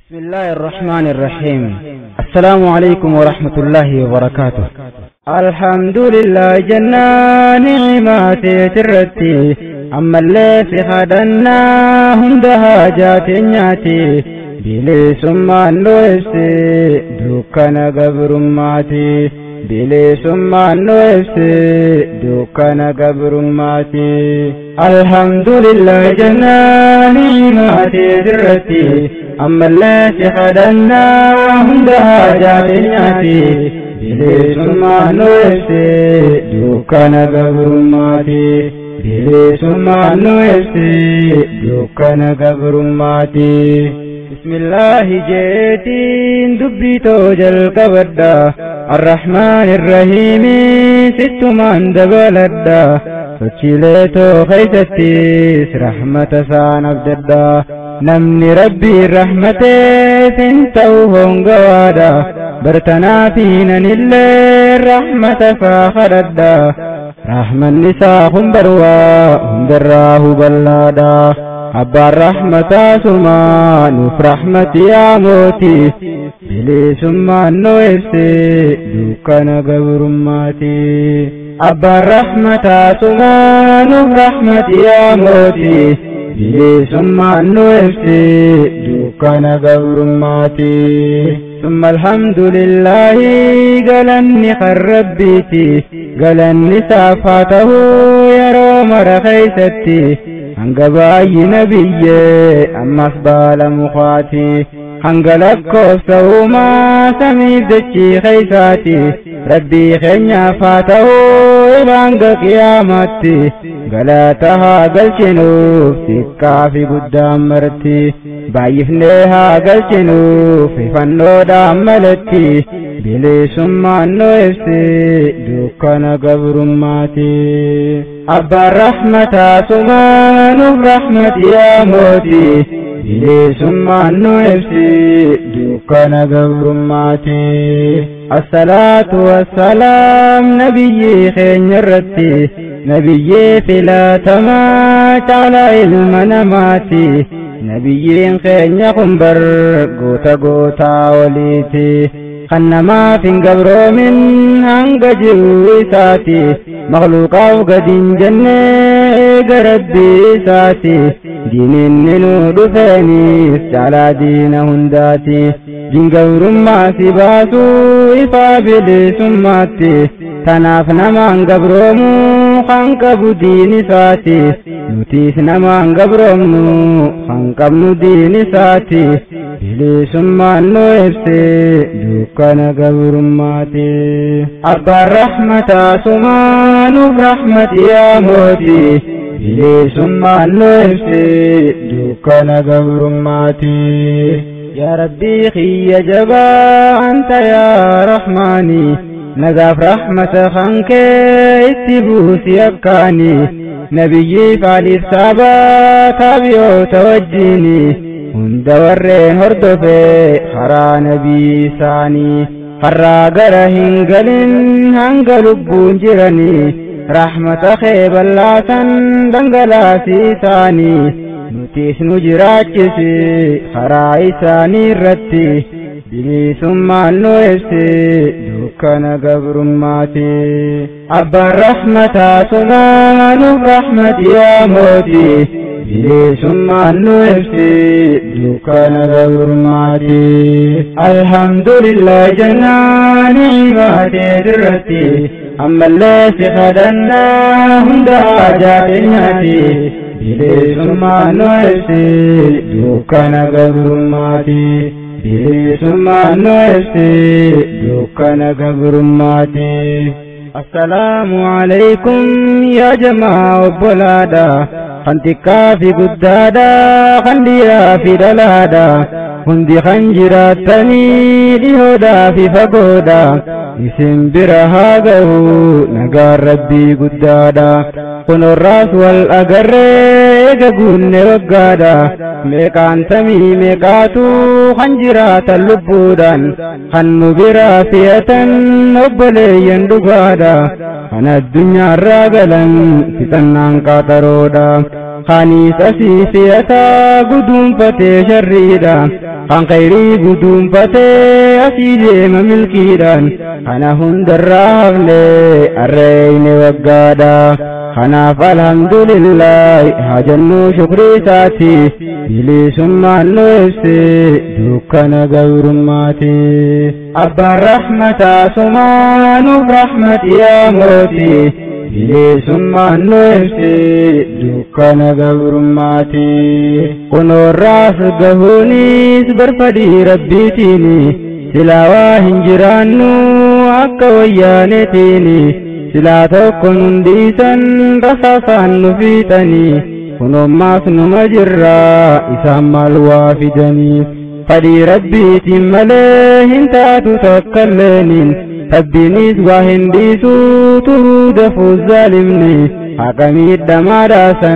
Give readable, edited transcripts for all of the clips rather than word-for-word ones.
بسم الله الرحمن الرحيم. السلام عليكم ورحمة الله وبركاته. الحمد لله جنة نعماتي ترتي أما اللي في خدنا هندها جاتنياتي بلي سمان نويسي دوكنا قبر ماتي بلي سمان نويسي دوكنا قبر ماتي. الحمد لله جنة نعماتي ترتي أما اللي خدنا هندها جاتنياتي بلي سمان نويسي دوكنا قبر ماتي بلي سمان نويسي دوكنا قبر ماتي. بسم الله جيتين دبيتو جل كبدا الرحمن الرحيم ست من دبلدا فشيلتو خيستيس رحمة سان عبددا نمني ربي رحمتي سنتو هنغوادا برتنا فينا نلي رحمة فاخردا رحمة النساء هم بروا هم دراه بلادا أبا الرحمة سمان فرحمة يا موتي بلي سمان نويسي دوكنا قبر ماتي. أبا الرحمة سمان فرحمة يا موتي بلي سمان نويسي دوكنا قبر ماتي. ثم الحمد لله قالني خرب بيتي قالني سافاته يرو مرخيستي هنقباي نبي أما أصبال مخاتي هنقلبك وفسوما سميف دجي خيساتي ربي خينيا فاته إبانك قيامتي قلاتها قلشنوف تكا في قدام مرتي بايفنيها قلشنوف في فنو داملتي بلي سمان نويسي دوكنا قبر ماتي. أبا الرحمة سمان رحمة يا موتي بلي سمان نويسي دوكنا قبر ماتي. الصلاة والسلام نبي خين الرتي نبي فلا تمات على علم نماتي نبي خين قنبر قوتا قوتا وليتي خنما فين قبرو من هنقجو ساتي مخلوقا وقدين جنة قربي ساتي دين النور فانيس على دين هنداتي دين قبر ما سباسو إفابل سماتي تناف نمان قبرو خنقب دين ساتي نتيس نمان قبرو خنقب دين ساتي بلي سمان نويبسي دوكنا قبر ماتي. أبا الرحمة سمان رحمة يا موتي بلي سمان نويبسي دوكنا قبر ماتي. يا ربي خي جبا أنت يا رحماني نقاف رحمة خنك اتبوس يبكاني نبي فعلي السابا تابيو توجيني هند ورين هردفي خرا نبي ساني خرا قرهن قلن هنقلبون جرني رحمة خيب اللاسن دنقلاسي ساني نتيس نجراجسي خرا إساني رتي بلي سمان نويسي دوكنا قبر ماتي. أبا الرحمة سمان رحمة يا موتي بلي سمان نويسي دوكنا قبر ماتي. الحمد لله جنان نعماتي درتي أما اللي خدنا هندها جاتنياتي بلي سمان نويسي دوكنا قبر ماتي بلي سمان نويسي دوكنا قبر ماتي. السلام عليكم يا جماعة بلادا خنتكا في قدادا خنديا في دلادا هندي خنجراتني لهدا في فقودا اسم برها قهو نقار ربي قدادا كن الراس والأقر قون وقادا ميقان تمي ميقاتو خنجرات اللبودا خن برافية نبلي دقادا أنا الدنيا راقلا فتنان قاترودا خانيس أسيسيتا قدوم فتي شريدا خان خيري قدوم فتي أسيدي مملكيدا أنا هندراب لي الرين وقادا أنا فالحمد لله هجنو شكري ساتي بلي سمع نفسي دوكنا غير ماتي أبا الرحمة سمان برحمة يا موتي بلي سمع نفسي دوكنا غير ماتي ونور راس قهونيس برفدي ربيتيني سلاوا هنجرانو أكا ويانتيني سلا توكن ديسان رصاصان نفيتني ونماس نمجرى إسام الوافدني فدي ربي تمليه انتاتو تكلنين تبينيس وهنديسو تهود فوزالمني حكمي دماراسا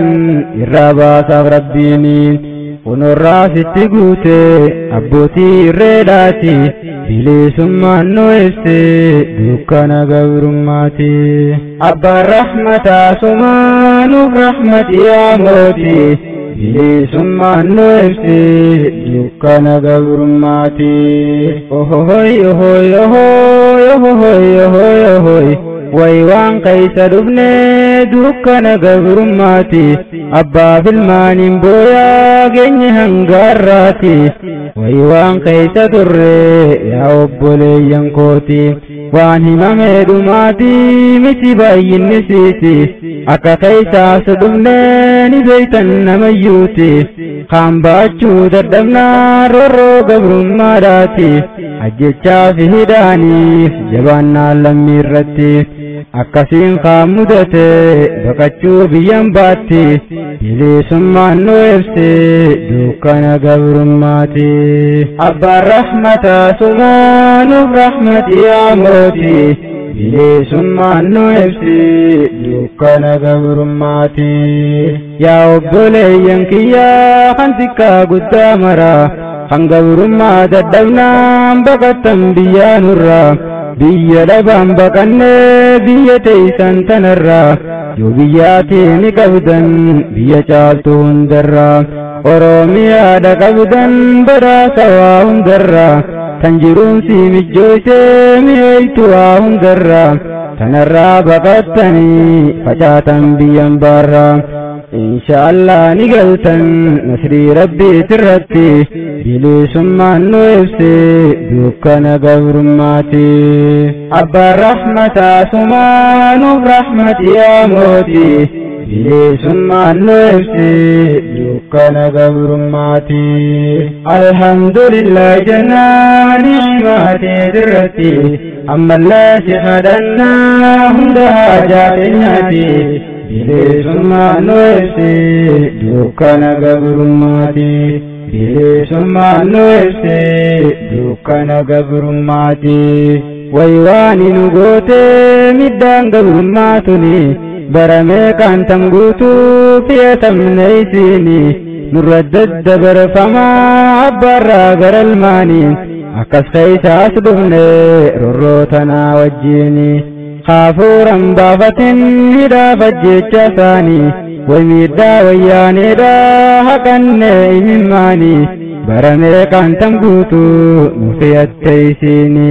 إرابا صاف ربيني ونراس التقوتي أبوتي الريداتي بلي سمان نويستي دوكنا غورماتي أبا الرحمة سمان برحمة يا موتي بلي سمان نويستي دوكنا غورماتي أوهوي أوهوي أوهوي أوهوي أوهوي أوهوي ويوان قيس دفني دوكنا غورماتي أبا في المانين بويا جني هنغاراتي ويوان قيس دري يا أبولي ينكوتي وان همامي دماتي متي باين نسيتي أكا قيسا سدفني بيتا نميوتي خام باچو دردمنا رورو غورماتي أجيچا في هداني جبانا لميرتي akkasiin qaamudate baqachuu biyyan baatti bilisummaan nu ibse dukkana gabrummaati abbaan rahmata subhaanuuf rahmati yaa mooti bilisummaan nu ibse dukkana gabrummaati yaa obboleeyyan kiyyaa kan xiqqaa guddaa maraa kan gabrummaa dadhabnaan baqattan biyyaanurraa biyya dhabaan baqanne biyya teeysan tanarraa yoo biyyaatee ni qabdan biyya caaltu hundarraa oromiyaadha qabdan badhaasa waa hundarraa tan jiruun sii mijjooysee mi'eeytu waa hundarraa tanarraa baqattanii facaatan biyyan baarraa inshaallah ni galtan nasrii rabbiit irratti bilisummaan nu ibse dukkana gabrummaati abbaan rahmata sumaanuuf rahmati yaa mooti bilisummaan nu ibse dukkana gabrummaati alhamdulillah jannaa ni'maateet irratti ammallee si kadhannaa hunda haajaa keenyaati bilisummaan nu ibse dukkana gabrummaati bilisummaan nu ibse dukkana gabrummaati waywaani nu goote middaan gabrummaatuni baramee kaantan guutuu fiyatamne isiini nurra daddabarfamaa abbaarraa garalmaani akkas keeysaas dhufne rorrootanaa wajjiini khaafuuran baafatin hidhaaf ajjecha isaanii way miidhaa wayyaaneedha haqanne imimmaanii baramee kaantan guutuu nu fiyatte isiini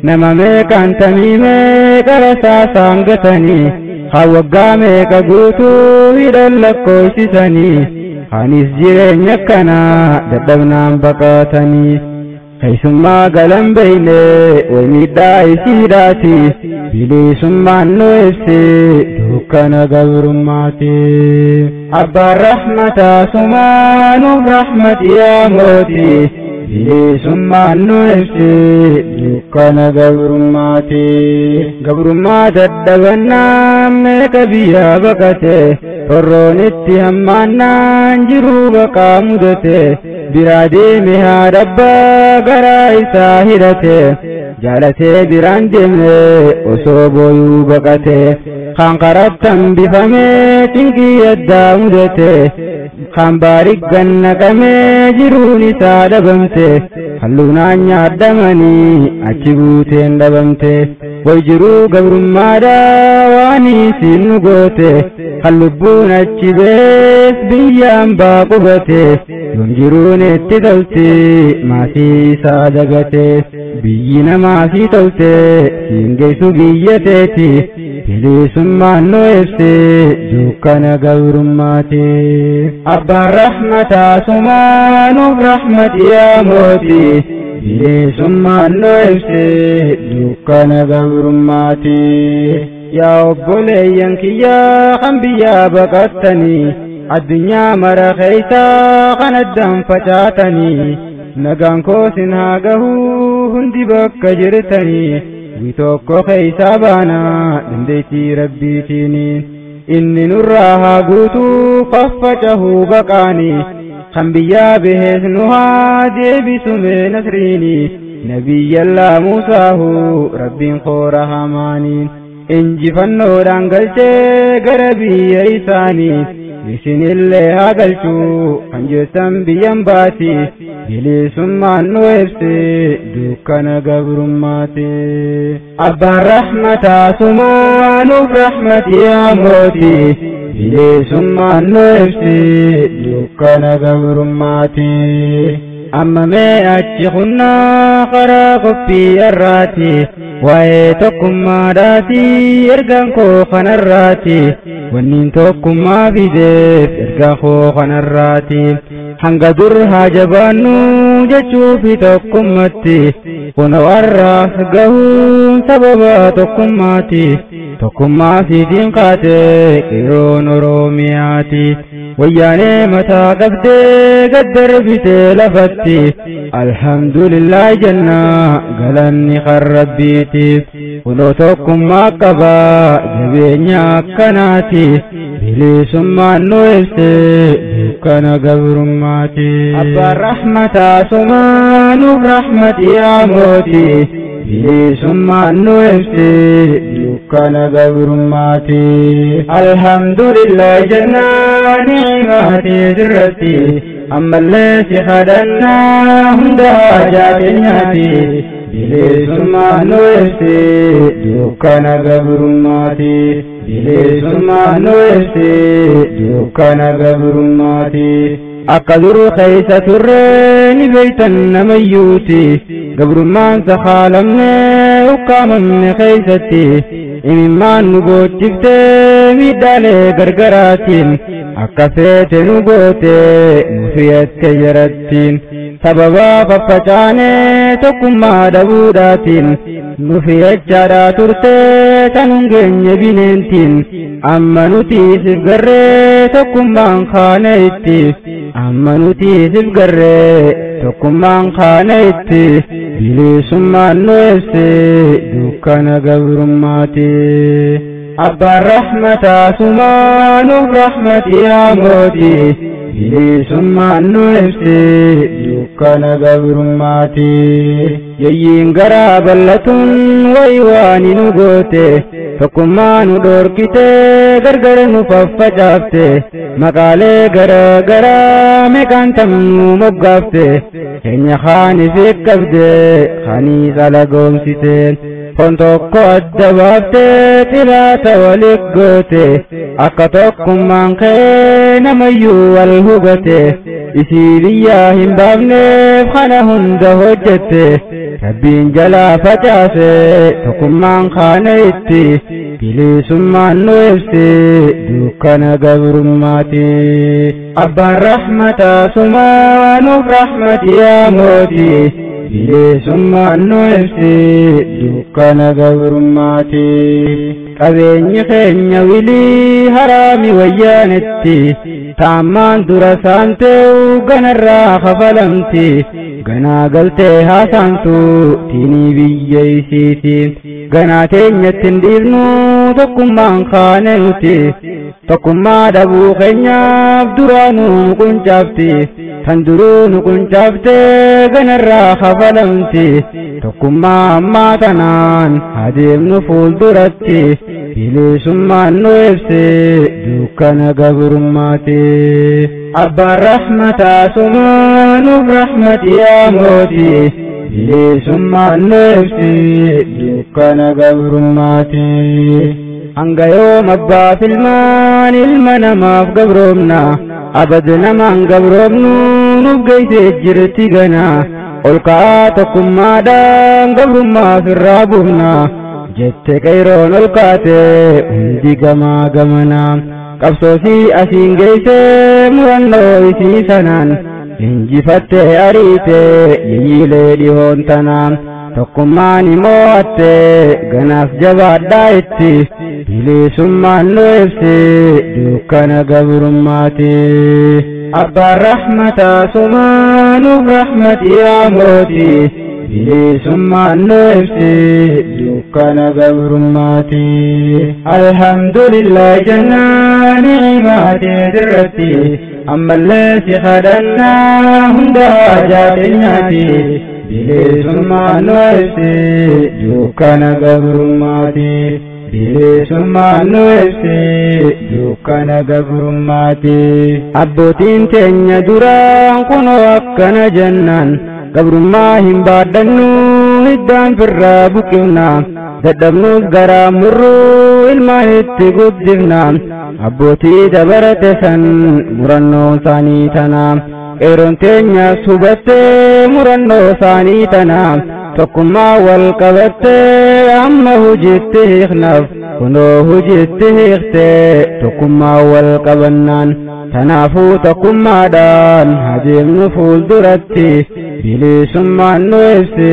nama meeqaan tamiimee qarasaasaan gatanii haa waggaa meeqa guutuu hidhan lakkoofsisanii anis jireenya akkanaa dadhabnaan baqatanii keessummaa galan beeyne way miidhaa isiidhaati bilisummaan nu ibse dukkana gabrummaati abbaan rahmata sumaanuuf rahmati yaa mooti bilisummaan nu ibse dukkana gabrummaati gabrummaa dadhabannaan meeqa biyyaa baqate rorroonitti hammaannaan jiruu baqaa mudate biraa deeme haadha abbaa garaa isaa hidhate jaalatee biraan deemne osoo booyuu baqate kan qarattan bifamee cinqii addaa mudate kan baariggan naqamee jiruun isaa dhabamte halluunaan nyaadhamanii achi buuteen dhabamte ويجروا قبر مادا واني سنقوته خلبون الشبيس بيان باقبته ينجرون اتدلتي ما في صادقته بينا ما في تلتي سنجيسو بيتيتي بليس ما نويفتي دوكنا قبر ماتي أبا الرحمة سمان رحمة يا موتي بليس ما نويفتي دوكنا قبر ماتي يا أبولي يا أنبياء بقتني الدنيا مرخيتا قندم فتاتني نغان كوسن هاغه هندي بك جرتني ويتوكو خيسا بانا دنديتي ربي تيني إني نراها قوتو قفته بقاني خنبيا بهزنها ديبي سمي نسريني نبي الله موساه ربي خورها ماني إنجي فنو دانقلتي قربي إيساني بسن الله هاقلتو أنجتم بيانباتي بلي سمان نويبسي دوكنا قبر ماتي أبا الرحمة سمان رحمة يا موتي بلي سمان نويبسي دوكنا قبر ماتي أما ما أتشخنا خراق في الراتي ويتكم ما داتي إرقانكو خنراتي ونين توكم ما في ديف إرقانكو خنراتي hanga dur hajabanu jechu fi tokkummatti kunwarra gahu sababa tokkumma fi dinqate qiron oromiyati wayane mata qabde gaddar bite lafatti alhamdulillah janna galanni kharrabbiti kuno tokkumma qaba jabenya kanati bilisumma noyse dukana gabrumati abba rahmata sumanu rahmati ya moti bilisumma noyse dukana gabrumati alhamdulillah janna ni'mati zirrati amma allati khadanna hunda jatinyati bilisumma noyse dukana gabrumati bilisumma noyse dukana gabrumati akaduru khaysa turreni baytan namayuti gabrumman sakhalamne ukamanne khaysati imman nugotifte midale gargaratin akafete nugote mufiyatte jaratin sababa faffacane tokkumma dabudatin nufiyachada turte tanungenye binentin amma nuti sifgarre tokkumman khanaitti amma nuti sifgarre tokkumman khanaitti bilisumman noyse dukana gabrumati abba rahmata sumanu rahmati ya moti bilisumman noyse dukana gabrumati yayyin gara ballatun waywani nugote tokkumma nu dorkite gargar nu faffacafte maqale gara meqantam nu moggafte kenya khani fiqqabde khani salagomsite kontokko addabafte tilata waliggote akka tokkumman kee namayyu wal hubate isi biyya hin baafneef kana hunda hojjette rabbiin jalaa facaase tokkummaan kaana itti bilisummaan nu ibse dukkana gabrummaati abbaan rahmata sumaanuuf rahmati yaa mooti bilisummaan nu ibse dukkana gabrummaati qabeenyi keenya wilii haraami wayyaanetti taammaan dura saantee'u ganarraa kafalamti ganaa galtee haasaantu tiinii biyya isiitiin ganaa teenyatti hin dhiifnu tokkummaan kaane nuti tokkummaa dhabuu keenyaaf duraanuu nu quncaafti tan duruu nu qunchaaftee ganarraa kafalamti tokkummaa ammaa tanaan adeemnu fuulduratti bilisummaan nu ibse dukkana gabrummaati abbaan rahmataa sumaanuuf rahmati yaa mooti bilisummaan nu ibsi dukkana gabrummaati. Hanga yoom abbaaf ilmaan ilma namaaf gabroomna abad namaan gabroomnu nuuf geessee jirti gana ol ka'aa tokkummaadhaan gabrummaaf irraa buufna jette qeeroon ol kaate hundi gamaa gamana qabsoosii asiin geessee murannoo isii sanaan injifatte ariite yiyyiilee dhihoon tanaan tokkummaan imoo'atte ganaaf jabaadhaa itti bilisummaan nu ibsi dukkana gabrummaati. Abbaan rahmataa sumaanuuf rahmati yaa mooti bilisummaan nu ibsi dukkana gabrummaati. Alhamdulillah jannaa ni'imaatii dirratti ammallee si kadhannaa hundaa jaateenyaati. bilisummaan nu ibsi dukkana gabrummaati. bilisummaan nu ibsi dukkana gabrummaati. Abbootiin teenya duraan kunoo akkana jennaan gabrummaa hin baadhannu hiddaan firraa buqifna dadhabnuus garaa murruu ilmaan itti guddifna abbootii dabarate san murannoo isaanii tana qeeroon teenyas hubattee murannoo isaanii tana tokkummaa wal qabattee amma hojiitti hiiknaaf kunoo hojiitti hiiktee tokkummaa wal qabannaan tanaafuu tokkummaadhaan adeemnu fuulduratti bilisummaan nu ibsi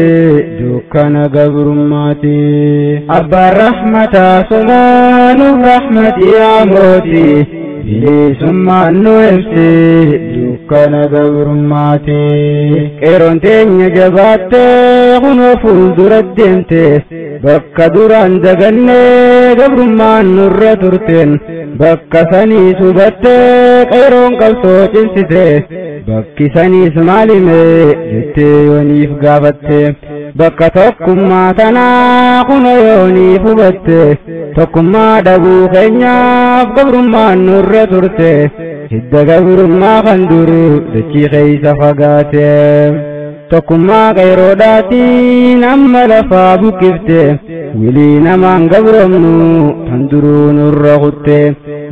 dukkana gabrummaati. Abbaan rahmataa sumaanuuf rahmati yaa mooti bilisummaan nu ibsi dukkana gabrummaati. Qeeroon teenya jabaattee kunoo fuuldura deemte bakka duraan dagannee gabrummaan nurra turteen bakka saniis hubattee qeeroon qabsoo cimsite bakki saniis maalime jettee yooniif gaafatte bakka tokkummaa tanaa kunoo yooniif hubatte tokkummaa dhabuu keenyaaf gabrummaan nurra turte hidda gabrummaa kan dur dachii keeysa fagaate tokkummaa qeeroodhaatiin amma lafaa buqqifte wilii namaan gabroomnu tan duruu nurra kutte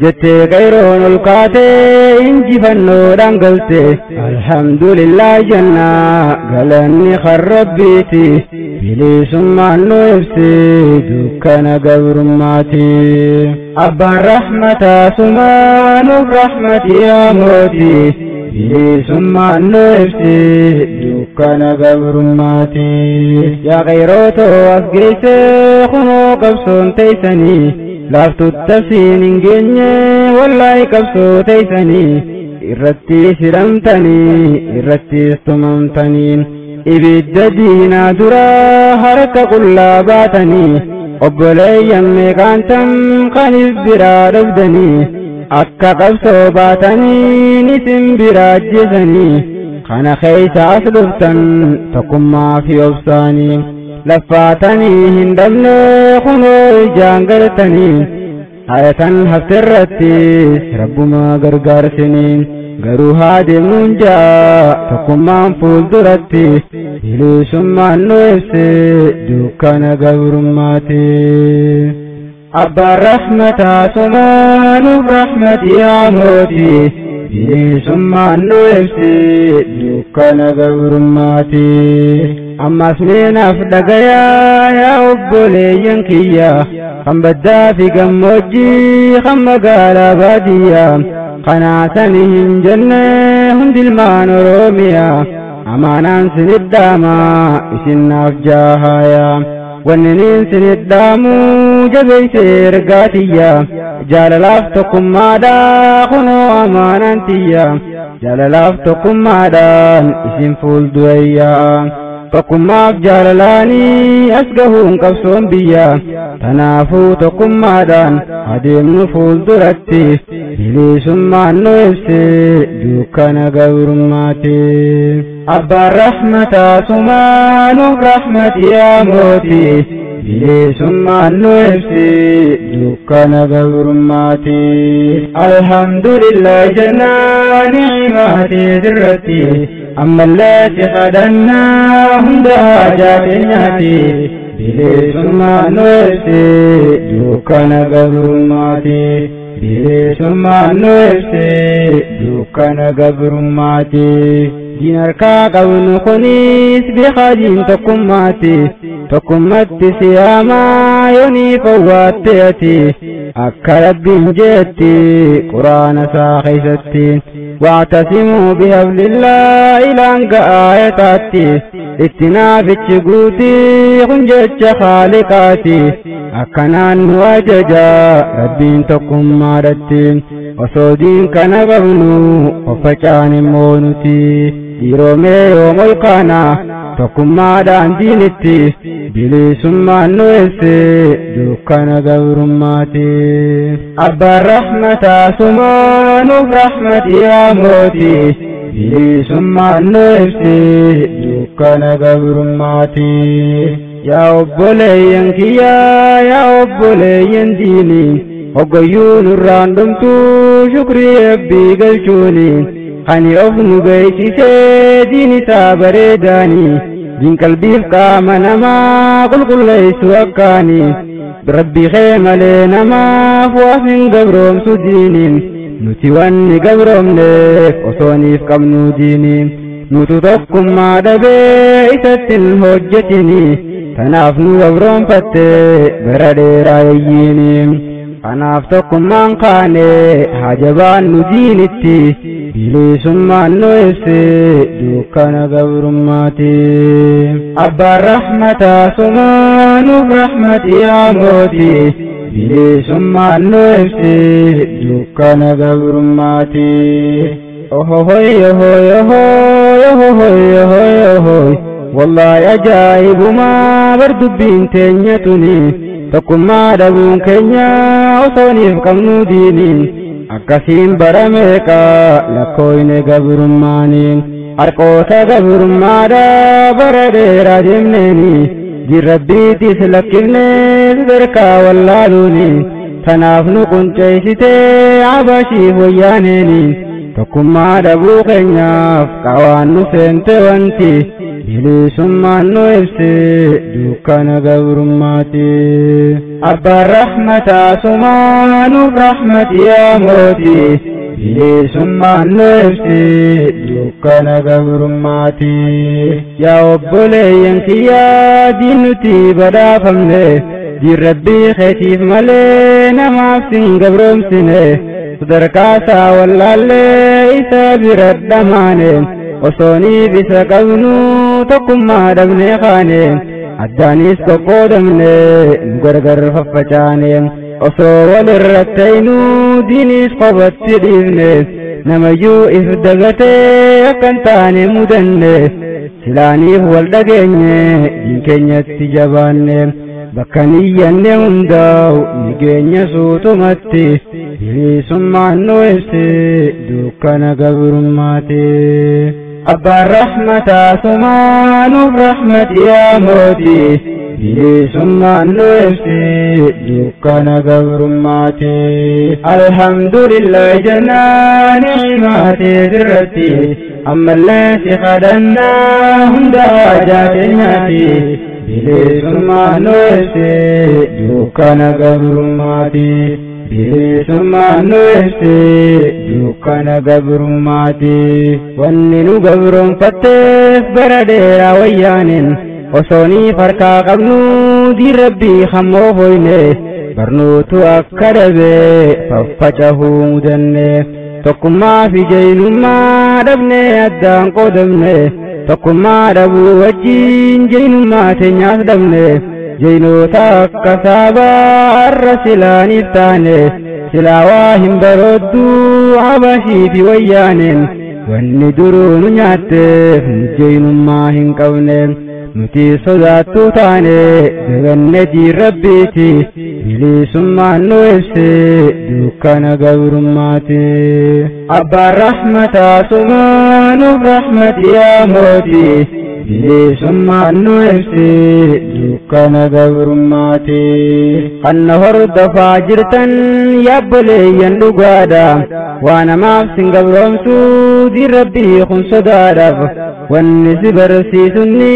jettee qeeroon ol kaatee injifannoodhaan galte alhamdulillah jennaa galanni kan rabbiiti bilisummaan nu ibsi dukkana gabrummaati. Abbaan rahmataa sumaanuuf rahmati yaa mooti bilisummaan nu ibsi dukkana gabrummaati. Yaa qeerootoo as geessee kunoo qabsoon teeysanii laaftutti asiin hin geenye wallaahi qabsoo teeysanii irratti hidhamtanii irrattis tumamtanii ibidda diinaa duraa harka qullaa baatanii obboleeyyan meeqaantan kanis biraa dhabdanii akka qabsoo baatanii isin biraa ajjeesanii kana keeysa as dhuftan tokkummaa fi obsaanii laffaatanii hin dhabne kunoo ijaan galtanii hayatan hafterrattis rabbuma gargaarsanii garuu haa deemnuun jaa tokkummaan fuulduratti bilisummaan nu ibsi dukkana gabrummaati. Abbaan rahmataa sumaanuuf rahmati yaa mooti bilisummaan nu ibsi dukkana gabrummaati. Ammas meenaaf dhagayaa yaa obboleeyyan kiyya kan baddaa fi gammoojjii kan magaalaa baadiyyaa kanaasan hin jenne hundi ilmaan Oromiyaa amaanaan sinidhaamaa isinnaaf jaahayaa wanniniin sinidhaamuu jabeeysee ergaatiyyaa jaalalaaf tokkummaadhaa kunoo amaanaan tiyyaa jaalalaaf tokkummaadhaan isin fuuldurayyaa tokkummaaf jaalalaanii as gahuun qabsoon biyyaa tanaafuu tokkummaadhaan adeemnu fuulduratti bilisummaan nu ibsi dukkana gabrummaati. Abbaan rahmataa sumaanuuf rahmati yaa mooti bilisummaan nu ibsi dukkana gabrummaati. Alhamdulillah jennaa ni'imaatii sirratti ammallee si kadhannaa hunda haajaa keenyaati. bilisummaan nu ibsi dukkana gabrummaati. bilisummaan nu ibsi dukkana gabrummaati. diin harkaa qabnu kunis biqaadiin tokkummaati. tokkummatti siyaamaa yoonii fawwaatte ati akka rabbiin jeetti quraana isaa keessatti. واعتصموا بحبل الله إلى آياتي اتنافج قوتي خنجج خالقاتي أكنان واججا ربين تقم مارتين وصودين كان قبنو وفجان مونتي يرومي يوم القانا تقم مادان دينتي bilisummaan nu ibsi dukkana gabrummaati. Abbaan rahmataa sumaanuuf rahmati yaa mooti. bilisummaan nu ibsi dukkana gabrummaati. Yaa obboleeyyan kiyyaa yaa obboleeyyan diini hoggayyuu nurraan dhumtuu shukrii rabbii galchuuni. Ani of nu beeksisee diin isaa bareedaani. دين قلبي قام نما قل ليس وكاني بربي خيم لنا ما فوافن قبرهم سدينين نتواني قبرهم لك وصوني في قمنو دينين نتوتكم ما دبيست الهجتيني تنافنو قبرهم فتي بردي راييني تنافتكم من قاني حجبان ندينتي bilisummaan nu ibsi dukkana gabrummaati. Abbaan rahmataa sumaanuuf rahmati yaa mooti. bilisummaan nu ibsi dukkana gabrummaati. ohohoy ohoy ohoy ohoy ohoy ohoy wallahi ajaa'ibumaa bar dubbiin teenya tuni tokkummaa dhabuun keenya osooniif qabnu diiniin. akkasiin barameeqa lakkooyne gabrummaaniin harqoota gabrummaadha bara dheeraa deemneeni diin rabbiitis lakkifnee sadarkaa wallaaluuni tanaaf nu qunceessitee habashiif wayyaaneeni tokkummaa dhabuu keenyaaf qawaan nu seente wanti bilisummaan nu ibsi dukkana gabrummaati. abbaan rahmataa sumaanuuf rahmati yaa mooti. bilisummaan nu ibsi dukkana gabrummaati. yaa obboleeyyan kiyyaa diin nuti badhaafamne diin rabbii keetiif malee namaaf sin gabroomsine sadarkaa isaa wallaallee isa bira dhamaane osooniif isa qabnu tokkummaa dhabnee kaane addaanis qoqqoodamne nu gargar faffacaane osoo walirrattaynu diinis qobatti dhiifne namayyuu if dagatee akkan taane mudanne silaaniif wal dhageenye diin keenyatti jabaanne bakka niyyanne hundaa'u nigeenya suutumatti bilisummaan nu ibsi dukkana gabrummaati. abbaan rahmataa sumaanuuf rahmati yaa mooti. bilisummaan nu ibsi dukkana gabrummaati. alhamdulillah jennaa ni'imaatii sirratti ammallee si kadhannaa hunda haajaa keenyaati. bilisummaan nu ibsi dukkana gabrummaati. bilisummaan nu ibsi dukkana gabrummaati. wanni nu gabroonfatteef bara dheeraa wayyaanin osooniif harkaa qabnu diin rabbii hammoo hoyne barnootu akka dhabee faffacahuu mudanne tokkummaa fi jaynummaa dhabnee addaan qoodamne tokkummaa dhabuu wajjiin jaynummaa teenyaas dhabne jaynoota akka saabaa har'a silaaniif taane silaa waa hin baroodduu habashii fi wayyaaneen wanni duruu nu nyaatteef nu jaynummaa hin qabne nuti sodaattuu taane daganne diin rabbiiti. bilisummaan nu ibsi dukkana gabrummaati. abbaan rahmataa sumaanuuf rahmati yaa mooti. bilisummaan nu ibsi dukkana gabrummaati kanna hordofaa jirtan yaabboleeyyan dhugaadha waan namaaf sin gabroomsuu diin rabbii kun sodaadhaaf wanni si barsiisunni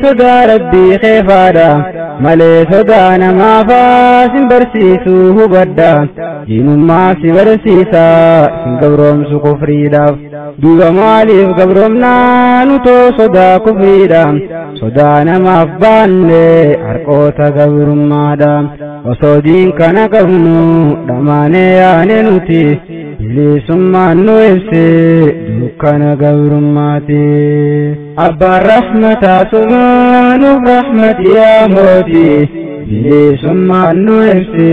sodaa rabbii keefaadha malee sodaa namaafaa sin barsiisuu hubadha diinummaa si barsiisa sin gabroomsu kufriidhaaf duuba maaliif gabroomnaa nutoo sodaa kufriidha sodaa namaaf baanne harqoota gabrummaadha osoo diin kana qabnu dhamaanee yaane nuti bilisummaan nu ibse dukkana gabrummaati abbaan rahmataa subhaanuuf rahmati yaa mooti bilisummaan nu ibse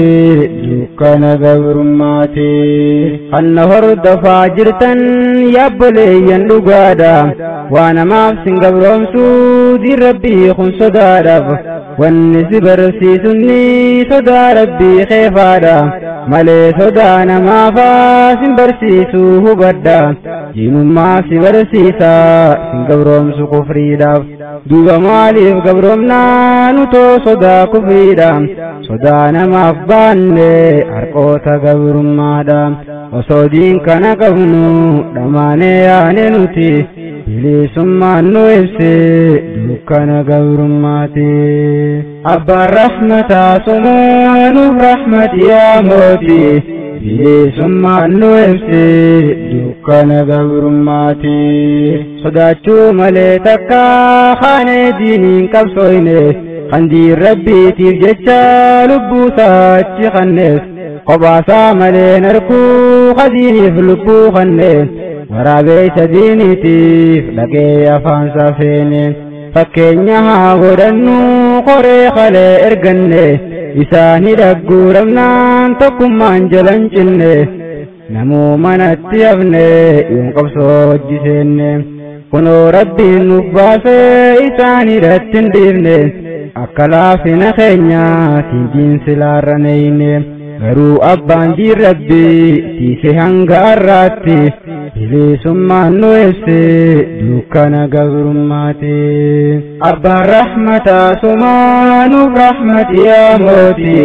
dukkana gabrummaati kanna hordofaa jirtan yaabboleeyyan dhugaadha waan namaaf sin gabroomsuu diin rabbii kun sodaadhaaf wanni si barsiisunni sodaa rabbii keefaadha malee sodaa namaafaa sin barsiisuu hubadha diinummaa si barsiisa sin gabroomsu kufriidhaaf duuba maaliif gabroomnaa nutoo sodaa kufriidha sodaa namaaf baanne harqoota gabrummaadha osoo diin kana qabnu dhamaanee yaane nuti bilisummaan nu ibse dukkana gabrummaati abbaan rahmataa subhaanuuf rahmati yaa mooti bilisummaan nu ibse dukkana gabrummaati sodaachuu malee takka kaanee diiniin qabsooyne kan diin rabbiitiif jecha lubbuu saachi kanneef qobaasaa malee narkuu kadiiniif lubbuu kanneef waraabeysa diiniitiif dhagee afaan safeene fakkeenya haa godhannu qoree kalee erganne isaanii dhagguuramnaan tokkummaan jalan cinne namuu manatti hafne yoon qabsoo wajji seenne kunoo rabbiin nuuf baasee isaanii irratti hin dhiifne akka laafina keenyaatiin diinsilaarraneyne garuu abbaan diin rabbii tiise hanga har'aatti bilisummaan nu ibse dukkana gabrummaati abbaan rahmataa subhaanuuf rahmati yaa mooti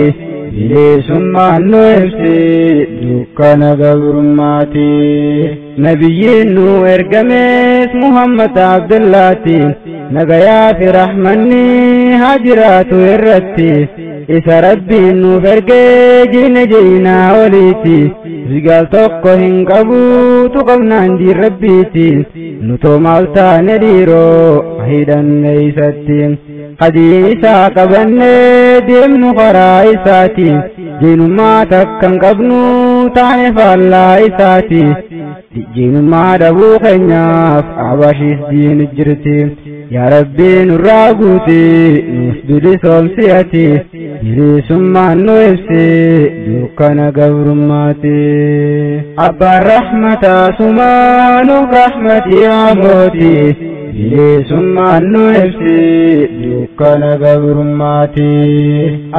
bilisummaan nu ibse dukkana gabrummaati nabiyyiin nu ergamees muhammad abdullaati nagayaa fi rahmanni haa jiraatu irratti isa rabbiin nuuf ergee jiine jeenaa oliiti rigaal tokko hin qabuutu qabnaan diin rabbiiti nutoo maal taane dhiiroo hidhanne isatti hadiin isaa qabannee deemnu karaa isaati diinummaa takka hin qabnu taane faallaa isaati diinummaa dhabuu keenyaaf abashiis diin jirti yaa rabbii nurraa guuti nuuf bilisoomsi ati bilisummaan nu ibse dukkana gabrummaati abbaan rahmataa subhaanuuf rahmati yaa mooti bilisummaan nu ibse dukkana gabrummaati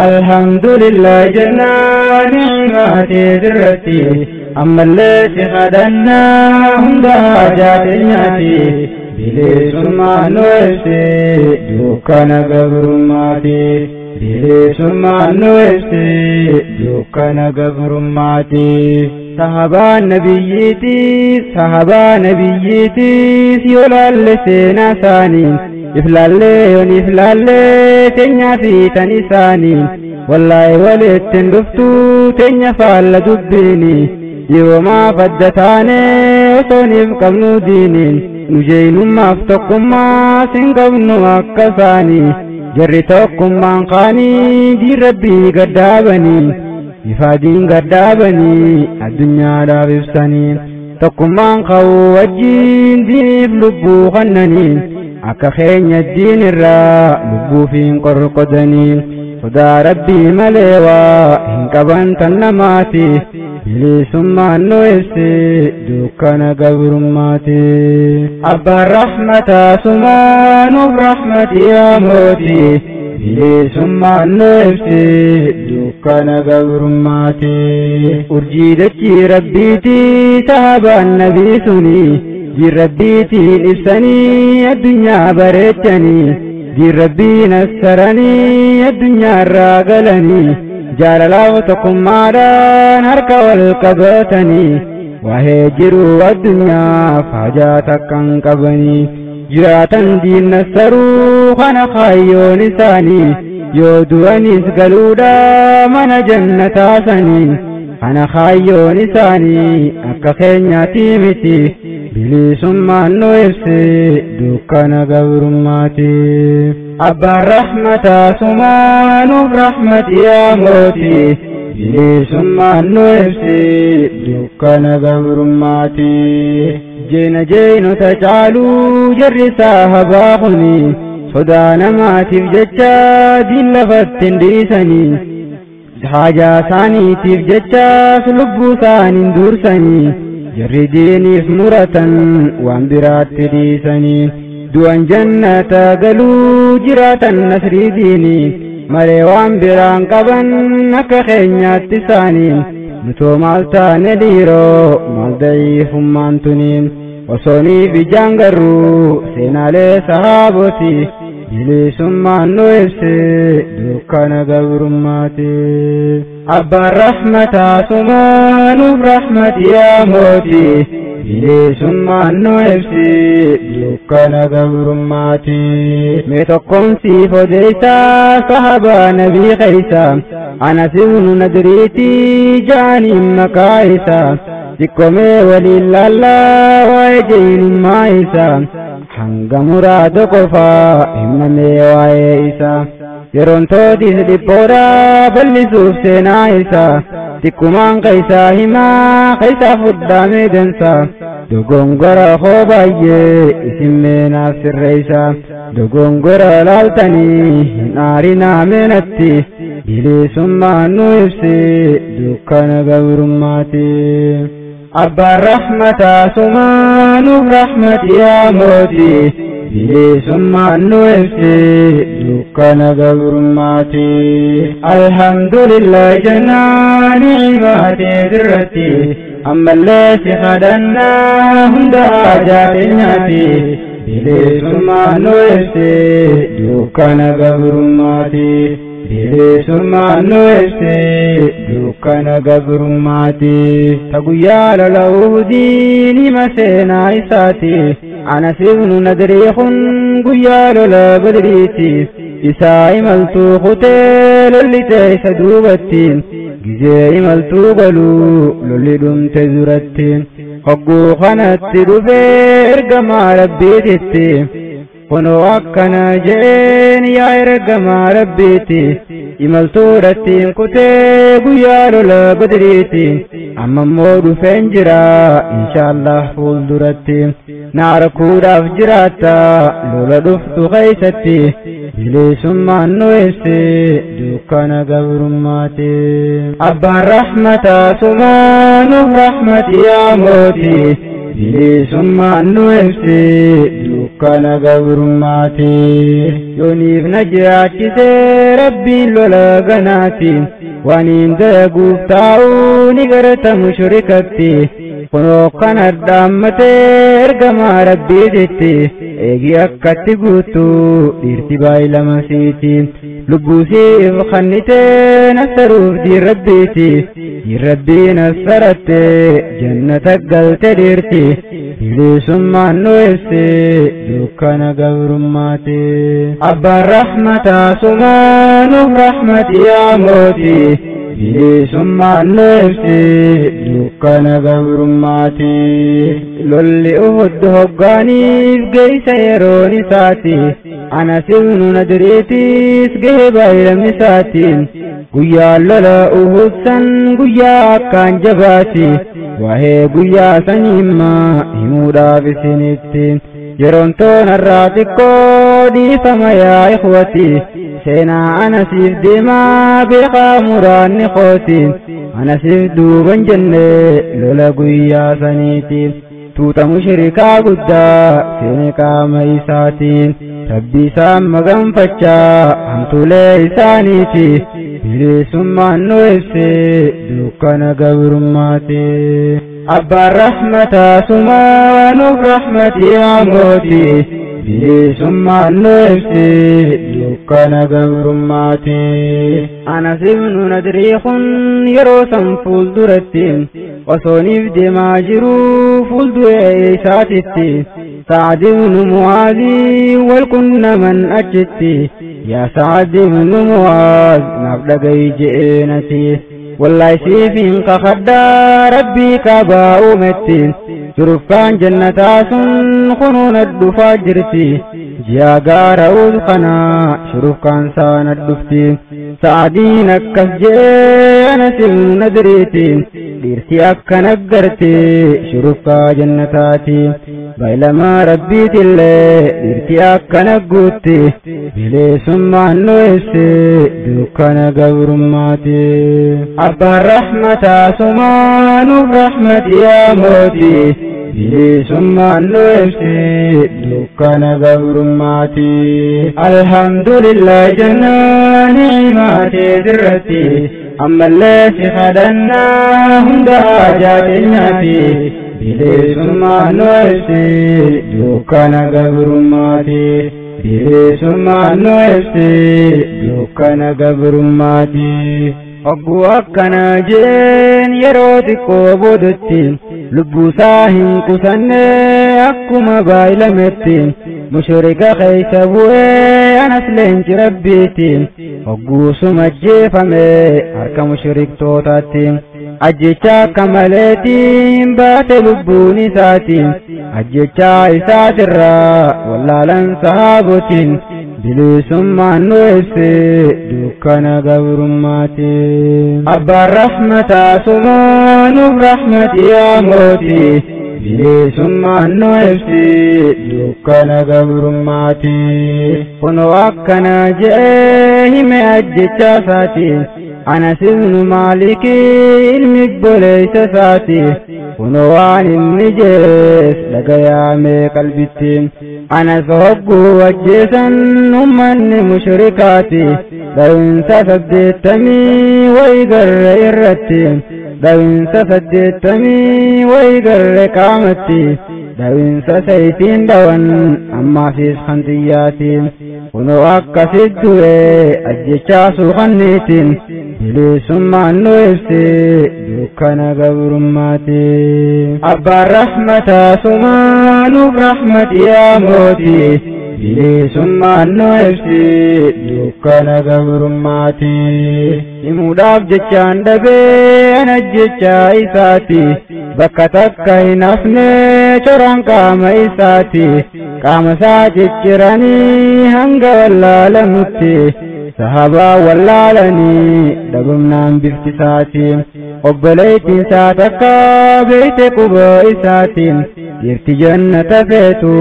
alhamdulillah jennaa ni'maatii irratti ammallee si kadhannaa hundaa jaateenyaati bilisummaan nu ibse dukkana gabrummaati bilisummaan nu ibse dukkana gabrummaati sahabaan nabiyyiitiis yoo laalle seenaa isaanii iflaallee yoon iflaallee teenyaa fi tan isaanii wallaahi walittiin dhuftuu teenya faalla dubbiini yoomaaf adda taane osooniif qabnu diiniin nu jeenummaaf tokkummaa sin qabnu akka isaanii jarri tokkummaan kaanii diin rabbii gaddaabanii ifaadiin gaddaabanii addunyaadhaaf ibsanii tokkummaan ka'uu wajjiin diiniif lubbuu kannanii akka keenya diin irraa lubbuufiin qorqodanii sodaa rabbii malee waa hin qaban tan namaati bilisummaan nu ibse dukkana gabrummaati abbaan rahmataa subhaanuuf rahmati yaa mooti bilisummaan nu ibse dukkana gabrummaati urjii dachii rabbiitii sahabaan nabii suni diin rabbiitiin ibsanii addunyaa bareechanii دي ربي نسرني الدنيا الراقلني جاللاوتكم ماران هرك والقبتني وهجروا الدنيا فاجاتك انقبني جراتا دين نسروا خنا خايو لساني يودواني سقلودا من جنة سني خنا خايو لساني أكا خينياتي متي بلي سما نويفسي دوكنا قبرماتي أبا الرحمة سمان برحمة يا موتي بلي سما نويفسي دوكنا قبرماتي جين تجعلوا جرساها باخني صدانا ما تفججا دين لفتن ديسني حاجة ثاني تفججا سلبو ثاني دورسني جري ديني اسمرة وانبرات ديسني دوان جنة قلو جراتا نسري ديني مري وانبران قبن نكا خينيات تساني نتو مالتا نديرو مال ضعيف مانتنين وصوني في جانغرو سينالي صحابتي جلي سمان نويبسي دوكان قبرماتي أبا الرحمة سمان برحمة يا موتي جلي سمان نويبسي دوكان قبرماتي ميتقم سيفو ديسا صحابة نبي خيسا أنا سيون ندريتي جاني مكايسا تكومي ولله ويجين مايسا hanga muraado qofa himnamee waa'ee isaa yeroon tootis dhiphoodha bal'isuuf seenaa isaa tikkumaan kaysaa himaa kaysaa fudhaamee dansaa dogongora koo baay'ee isin meenaaf sirreeysaa dogongora laaltanii hin aarinaa meenatti bilisummaan nu ibsi dukkana gabrummaati أبا الرحمة سمان برحمة يا موتي بلي سمان نوفي دكان قبرماتي الحمد لله جنان عبادي ذرتي أما اللي خدنا هند حاجات ناتي بلي سمان نوفي دكان قبرماتي بلي سمان نوفي دكان قبرماتي تقويا للو ديني مسينا إساتي أنا سبن ندريخ قويا للا بدريتي إساء ملتو ختيل اللي تيس دوبتين جزي ملتو قلو للي دمت زرتين ققو خنت دفير قما ربيتي كنو أكنا جين يا إرقما ربيتي imaltuu rattiin kutee guyyaa lola badriitti amma moodu fenjira inshaallah fuulduratti naarakuudhaaf jiraatta lola dhuftu keeysatti bilisummaan nu ibsi dukkana gabrummaati abbaan rahmata sumaanuuf rahmati yaa mooti bilisummaan nu ibsi dukkana gabrummaati yooniif na jiraachisee rabbiin lola ganaati waniin daguuf taa'uu ni garata mushrikatti kunoo kana dhaammatee ergamaa rabbiititti eegi akkatti guutu dhiirti baay'ilamasiiti lubbuusiif kannitee nassaruuf diin rabbiiti diin rabbii nassaratte jannata galte dhiirti bilisummaan nu ibsi dukkana gabrummaati abbaan rahmata sumaanuuf rahmati yaa mooti bilisummaan nu ibsi dukkana gabrummaati lolli uhud hoggaaniif geeysa yeroon isaati ana sibnu nadriitiis gehe baay'inamni isaatiin guyyaa lola uhud san guyyaa akkaan jabaati wahee guyyaa sanimma himuudhaaf isinitti yeroon toonarraa xiqqoo dhiifama yaa ikhwati seenaa anasiif deemaa beekaa muraanni kooti anasiif duuban jenne lola guyyaa saniitiif tuuta mushrikaa guddaa seene qaama isaatiin rabbi isaan maganfachaa hamtuulee isaaniiti bilisummaan nu ibsi dukkana gabrummaati abbaan rahmata sumaanuuf rahmati yaa mooti bilisummaan nu ibsi dukkana gabrummaati. Anas ibnu Nadrii kun yeroo san fuulduratti osooniif deemaa jiru fuuldura isaatitti Sa'ad ibnu Mu'aazii wal qunnaman achitti yaa Sa'ad ibnu Mu'aaz naaf dhaga'i je'eenati wallahi siifin kakaddaa rabbii kaabaa uumetti shurufkaan jannataa sun kunuuna dhufaa jirti ji'a gaara ulqanaa shurufkaan saana dhufti Sa'adiin akkas je'ee Anas ibnu Nadriiti dhiirti akka naggarte shurufkaa jannataati baylamaa rabbiitillee dhiirti akka nagguutti bilisummaan nu ibsi dukkana gabrummaati. Abbaan rahmataa sumaanuuf rahmati yaa mooti bilisummaan nu ibsi dukkana gabrummaati. Alhamdulillah jannaa ni'imaatee dirratti ammallee si kadhannaa hunda haajaa keenyaati. bilisummaan nu ibsi dukkana gabrummaati. bilisummaan nu ibsi dukkana gabrummaati. Ogguu akkana jeen yeroo xiqqoo boodotti lubbuusaa hin qusanne akkuma baay'ilametti mushrika keessa bu'ee Anas leenci rabbiiti ogguusuma ajjeefame harka mushriktootaatti ajjechaa akka maleetiin baate lubbuun isaati ajjechaa isaatirraa wallaalan sahaabotiin bilisummaan nu ibsi dukkana gabrummaati. Abbaan rahmataa sumaanuuf rahmati yaa mooti bilisummaan nu ibsi dukkana gabrummaati. Kunoo akkana je'ee hime ajjechaa isaati Anas ibnu Maalik ilmi obboleessa isaati kunoo waan inni jees dhagayaamee qalbitti Anas hogguu ajjeesan ummanni mushrikaati dhawinsa 80 wayi garre irratti dhawinsa 80 wayi garre qaamatti dhawinsa sayfiin dhawan ammaafis hantiyyaati kunoo akkasit du'e ajjechaa suukanniitiin bilisummaan nu ibsi dukkana gabrummaati. Abbaan rahmataa sumaanuuf rahmati yaa mooti bilisummaan nu ibsi dukkana gabrummaati. Himuudhaaf jechaan dhabee ana jechaa isaati bakka takka hin hafne coraan qaama isaati qaama isaa cicciranii hanga wallaalamutti sahabaa wallaalanii dhabamnaan bifti isaati obboleettiin isaa takka beeyte quba isaatiin dhiirti jannata feetu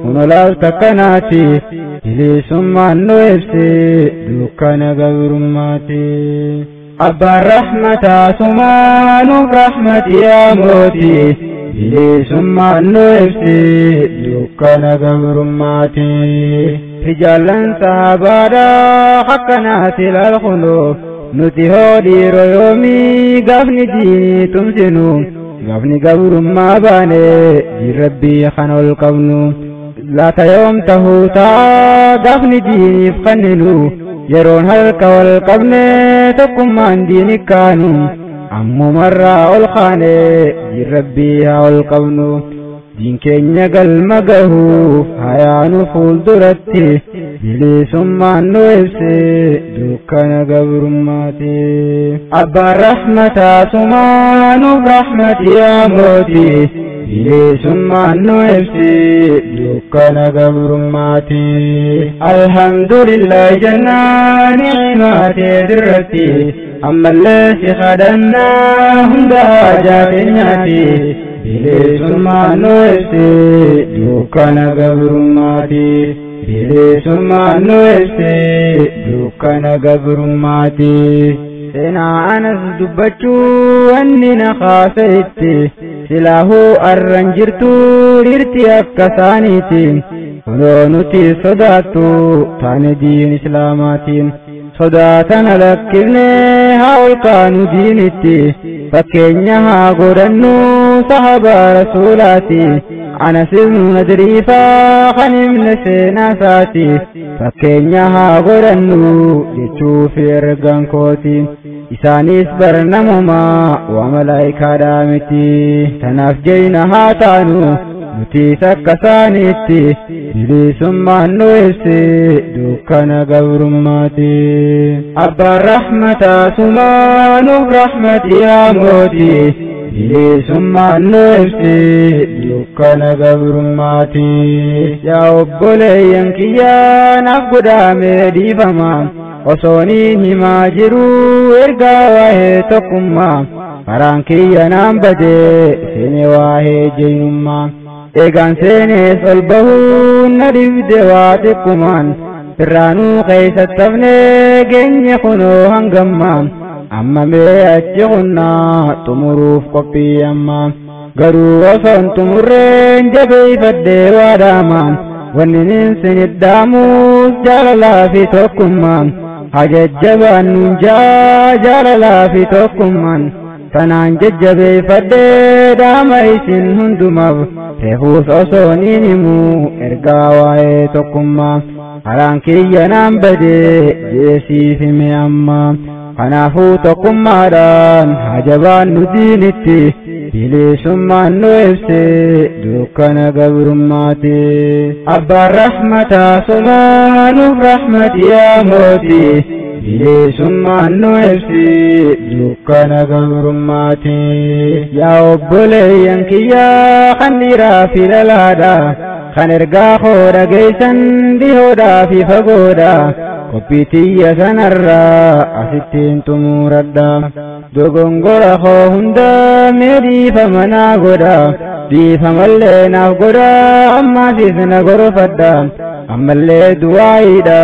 kunolaal takkanaati bilisummaan nu ibsi dukkana gabrummaati. Abbaan rahmataa sumaanuuf rahmati yaa mooti bilisummaan nu ibsi dukkana gabrummaati. Rijaalan sahabaadhaa akkanaati ilaalkunuuf nuti hoo dhiiroo yoomii gaafni diinii tumsinu gaafni gabrummaa baane jirrabbii kan ol qabnu laata yoom tahuu ta'a gaafni diiniif kanninu yeroon harka wal qabne tokkummaan diini kaanu ammumarraa ol kaane jirrabbii haa ol qabnu diin keenya galma gahuuf hayaanu fuulduratti bilisummaan nu ibsi dukkana gabrummaati. Abbaan rahmataa sumaanuuf rahmati yaa mooti bilisummaan nu ibsi dukkana gabrummaati. Alhamdulillah jannaa ni'imaatee dirratti ammallee si kadhannaa hunda haajaa keenyaati. bilisummaan nu ibsi dukkana gabrummaati. bilisummaan nu ibsi dukkana gabrummaati. Seenaa Anas dubbachuu wanni na kaasetti silaahuu arran jirtu dhiirti akka isaaniiti kunoo nuti sodaattu taane diin islaamaatiin sodaatana lakkifnee haa ol kaanu diinitti fakkeenya haa godhannu sahabaa rasuulaati Anas ibnu Nadriifaa kan himne seenaa isaati fakkeenya haa godhannu jechuuf ergaan kooti isaanis barnamumaa waa malaa'ikaadhaa miti tanaaf jeyna haa taanu nuti akka isaaniitti bilisummaan nu ibse dukkana gabrummaati abbaan rahmataa sumaa nuuf rahmati yaa mooti bilisummaan nu ibse dukkana gabrummaati yaa obboleeyyan kiyyaa naaf godhaamee dhiifamaa osooniin himaa jiru ergaa waa'ee tokkummaa karaan kiyya naan badee seene waa'ee jeenummaa eegaan seenees ol bahuun na dhibde waa xiqqummaan irraanuu keessattafnee geenye kunoo hangammaa amma mee achi qunnaa xumuruuf qophii ammaa garuu osoon xumurreen jabeeyfadhee waadhaamaan wanni nin sinidhaamuus jaalalaa fi tokkummaan hajajjabaan nuun jaalalaa fi tokkummaan tanaan jajjabeeffadhee dhaama isin hundumaaf reefuus osooniin himuu ergaa waa'ee tokkummaa karaan kiyya naan badee jeesiif hime ammaa kanaafuu tokkummaadhaan hajabaan nu diinitti bilisummaan nu ibse dukkana gabrummaati abbaan rahmataa sumaa nuuf rahmati yaa mooti bilisummaan nu ibse dukkana gabrummaati yaa obboleeyyan kiyyaa kan dhiiraa fi dhalaadha kan ergaa koo dhageeysan dhihoodhaa fi fagoodha qophii tiyya sanarraa asittiin xumuradha dogongora koo hunda mee dhiifama naa godha dhiifamallee naaf godha ammaasiis na gorfadha ammallee du'aayiidha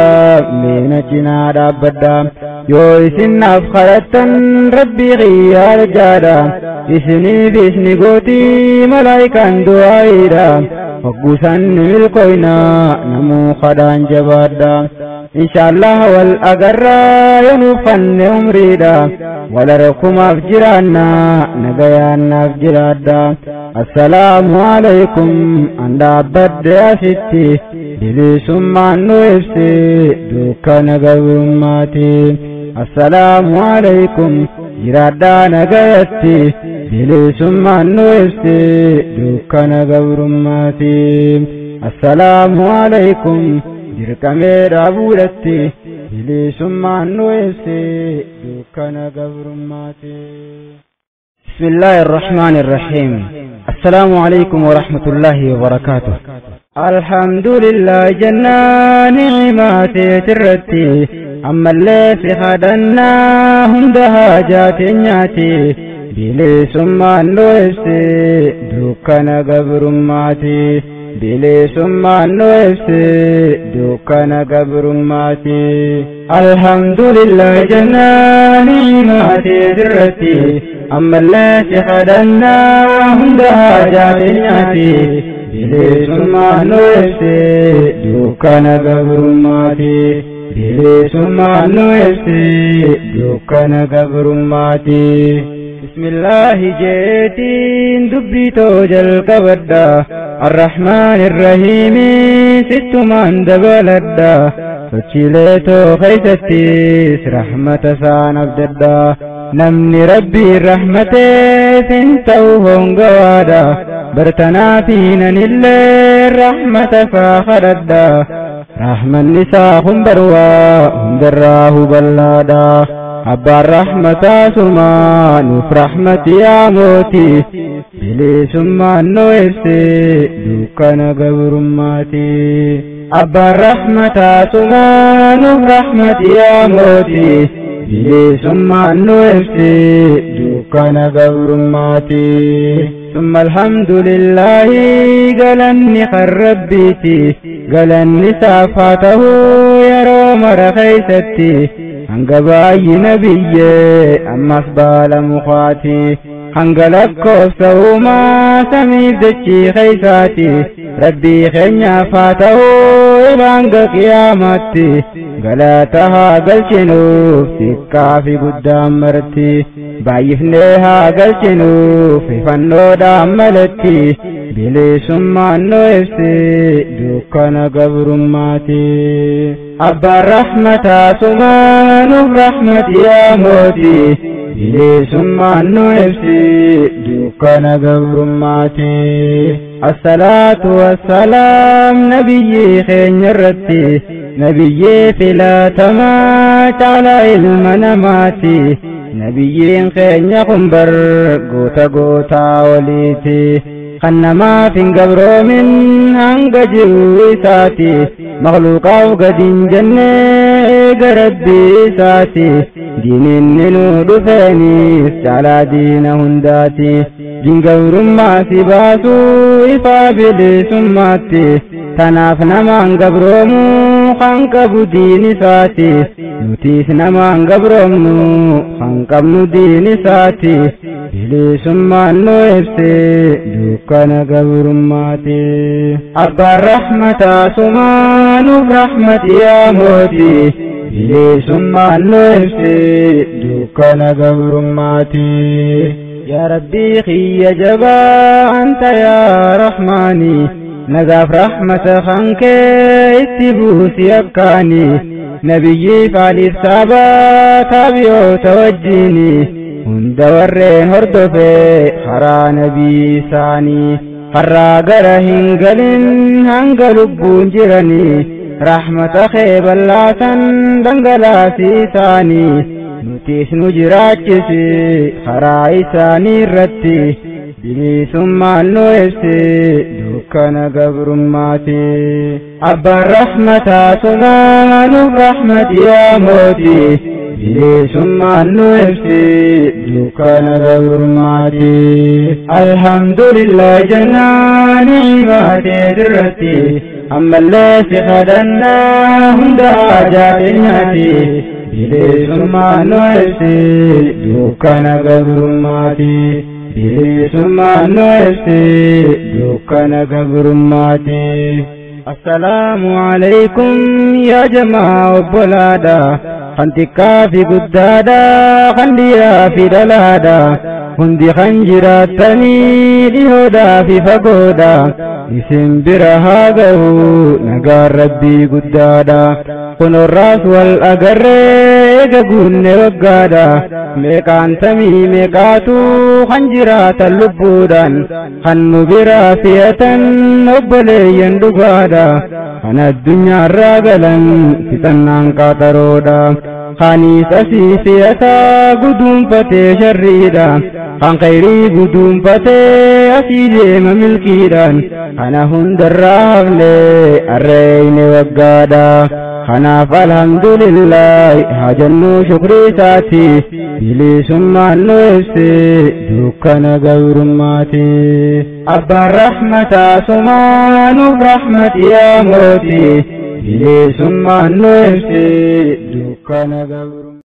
mee na cinaa dhaabbadha yoo isin naaf kadhattan rabbii kiyyaa arjaadha isiniifis ni gootii malaayikaan du'aayiidha hogguusan ni milkoyna namuu kadhaan jabaadha inshallah wal agarraa yoo nuuf fanne umriidha wal arkumaaf jiraanna nagayaan naaf jiraadha assalaamu alaykum an dhaabbadde asitti bilisummaan nu ibse dukkana gabrummaati assalaamu alaykum jiraadhaa nagayatti bilisummaan nu ibse dukkana gabrummaati assalaamu alaykum dirqamee dhaabuudhatti bilisummaan nu ibse dukkana gabrummaati bismillaahi irrahmaani irrahiim assalaamu alaykum warahmatullaahi wabarakaatuh alhamdulillah jannaa ni'imaateetirratti ammallee si kadhannaa hunda haajaa keenyaati bilisummaan nu ibse dukkana gabrummaati bilisummaan nu ibse dukkana gabrummaati alhamdulillah jannaa ni'imaateetirratti ammallee si kadhannaa hunda haajaa keenyaati bilisummaan nu ibse dukkana gabrummaati bilisummaan nu ibse dukkana gabrummaati bismillaahi jeetiin dubbii too jalqabadha arrahmaan irrahiimi sittumaan dabaladha sochiilee too keeysattis rahmata isaan abdadha namni rabbii rahmateef hin ta'u hongawaadha bartanaa fi nanillee rahmata isaa kadhadha rahmanni isaa hundarraa hundarraa huballaadha abbaan rahmataa sumaa nuuf rahmati yaa mooti bilisummaan nu ibse dukkana gabrummaati abbaan rahmataa sumaa nuuf rahmati yaa mooti bilisummaan nu ibse dukkana gabrummaati ثم الحمد لله قالني خربيتي قالني سافاته يرو مرخيستي هنقباي نبي أما أصبال مخاتي هنقلقو سوما سميف دتشي خيساتي ربي خنيا فاتو إلانك قيامتي غلاتها قلشنوف تكا في قدام مرتي بايفنيها قلشنوف فنو داملتي بلي سمان نوفسي دوكنا قبر ماتي أبا الرحمة سمان الرحمة يا موتي بلي سمان نوفسي دوكنا قبر ماتي الصلاة والسلام نبي خين الرتي نبي فلا تمات على المناماتي نبي خين قنبر قوتا قوتا وليتي خنما في قبر من هنگ جويساتي مخلوقا وقدين جنة قربي ساتي دين النور فانيس على دين هنداتي دين قبر ما سباسو إفابل سماتي تناف نمان قبرمو خنقب دين ساتي نتيس نمان قبرمو خنقب دين ساتي بلي سمان نوفسي دوكنا قبر ماتي أبا الرحمة سمان الرحمة يا موتي بلي سمان نوفسي دوكنا قبر ماتي يا ربي خي جبا أنت يا رحماني نقاف رحمة خنك اتبوس يبكاني نبي فعلي السابا تابيو توجيني هندورين هردفي خرا نبي ساني خرا قرهن قلن هنقلبون جرني رحمة خيب اللاسن دنقلاسي ساني نتيس نجراجسي خرا إساني رتي بلي سمان نوفسي دوكنا قبر ماتي أبا الرحمة سمان الرحمة يا موتي بلي سمان نوفسي دوكنا قبر ماتي الحمد لله جنان عبادي درتي أما اللي خدنا هندا جاتناتي بلي سمان نوفسي دوكنا قبر ماتي بلي سمان نوفسي دوكنا قبر ماتي السلام عليكم يا جماعة بلادا خنتكا في قدادا خنديا في دلادا هندي خنجراتني لهدا في فقودا اسم برها قهو نقار ربي قدادا كن الراس والأقر قون وقادا ميقان تمي ميقاتو خنجرات اللبودا خن برافية نبلي يندقادا أنا الدنيا راقلا فتنان قاترودا خانيس أسيسيتا قدوم فتي شريدا خان خيري قدوم فتي أسيدي مملكيدا أنا هند الرافلي الرين وقادا أنا فالحمد لله هجنو شكري ساتي بلي سمان نوفسي دوكنا قبر ماتي أبا الرحمة سمان الرحمة يا موتي بلي سمان نوفسي دوكنا قبر